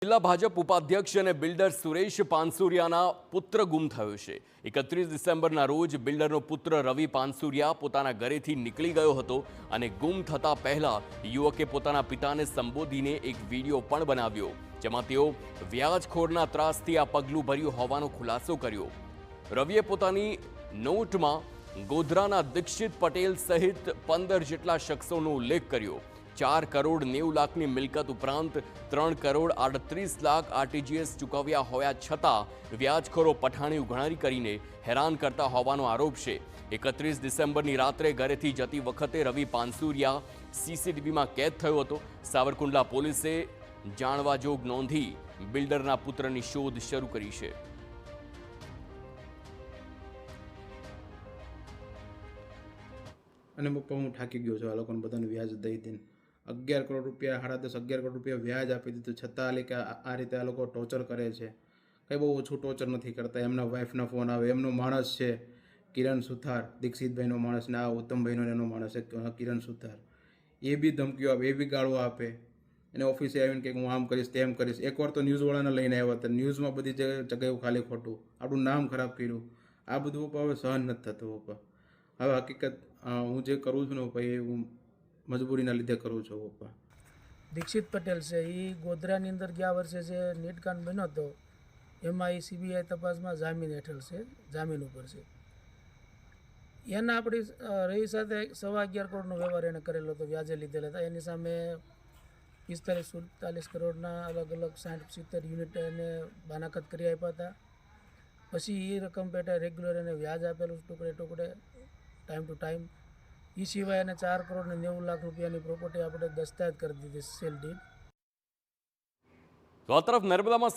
જિલ્લા ભાજપ ઉપાધ્યક્ષ અને બિલ્ડર સુરેશ પાનસુરિયાના પુત્ર ગુમ થયો છે। 31 ડિસેમ્બરના રોજ બિલ્ડરનો પુત્ર રવિ પાનસુરિયા પોતાના ઘરેથી નીકળી ગયો હતો અને ગુમ થતા પહેલા યુવકે પોતાના પિતાને સંબોધીને એક વિડીયો પણ બનાવ્યો, જેમાં તેઓ વ્યાજખોરના ત્રાસથી આ પગલું ભર્યું હોવાનો ખુલાસો કર્યો। રવિએ પોતાની નોટમાં ગોધરાના દીક્ષિત પટેલ સહિત 15 જેટલા શખ્સોનો ઉલ્લેખ કર્યો। 4 કરોડ 90 લાખની મિલકત ઉપરાંત 3 કરોડ 38 લાખ આરટીજીએસ ચૂકવ્યા હોવા છતાં વ્યાજખોરો પઠાણી ઉઘરાણી કરીને હેરાન કરતા હોવાનો આરોપ છે। 31 ડિસેમ્બરની રાત્રે ઘરેથી જતી વખતે રવિ પાનસુરિયા સીસીટીવીમાં કેદ થયો હતો। સાવરકુંડલા પોલીસે જાણવાજોગ નોંધી બિલ્ડરના પુત્રની શોધ શરૂ કરી છે। અને પપ્પા હું થાકી ગયો છું, આ લોકોને બધાને વ્યાજ દઈ દઈને 11 કરોડ રૂપિયા 10.5 11 કરોડ રૂપિયા વ્યાજ આપી દીધું, છતાં કે આ રીતે આ લોકો ટોર્ચર કરે છે। કંઈ બહુ ઓછું ટોર્ચર નથી કરતા। એમના વાઈફના ફોન આવે, એમનો માણસ છે કિરણ સુથાર, દીક્ષિતભાઈનો માણસ ને આ ઉત્તમભાઈનો એનો માણસ છે કિરણ સુથાર, એ બી ધમકીઓ આપે, એ બી ગાળો આપે। એને ઓફિસે આવીને કે હું આમ કરીશ તેમ કરીશ। એકવાર તો ન્યૂઝવાળાને લઈને આવ્યા હતા, ન્યૂઝમાં બધી જગ્યાએ ખાલી ખોટું આપણું નામ ખરાબ કર્યું। આ બધું પપ્પા હવે સહન નથી થતું પપ્પા। હવે હકીકત હું જે કરું છું ને પપ્પા, એ હું મજબૂરીના લીધે કરું છું પપ્પા। દીક્ષિત પટેલ છે, એ ગોધરાની અંદર ગયા વર્ષે જે નીટકાંડ બન્યો હતો એમાં એ સીબીઆઈ તપાસમાં જામીન હેઠળ છે, જામીન ઉપર છે। એના આપણી રવિ સાથે 11.25 કરોડનો વ્યવહાર એને કરેલો હતો, વ્યાજે લીધેલા હતા। એની સામે 45-47 કરોડના અલગ અલગ 60-70 યુનિટ એને બાનાખત કરી આપ્યા હતા। પછી એ રકમ પેટે રેગ્યુલર એને વ્યાજ આપેલું ટુકડે ટુકડે, ટાઈમ ટુ ટાઈમ। એ સિવાય એને 4 કરોડ ને 90 લાખ રૂપિયાની પ્રોપર્ટી આપણે દસ્તાવેજ કરી દીધી, સેલ ડીડ। તો આ તરફ નર્મદામાં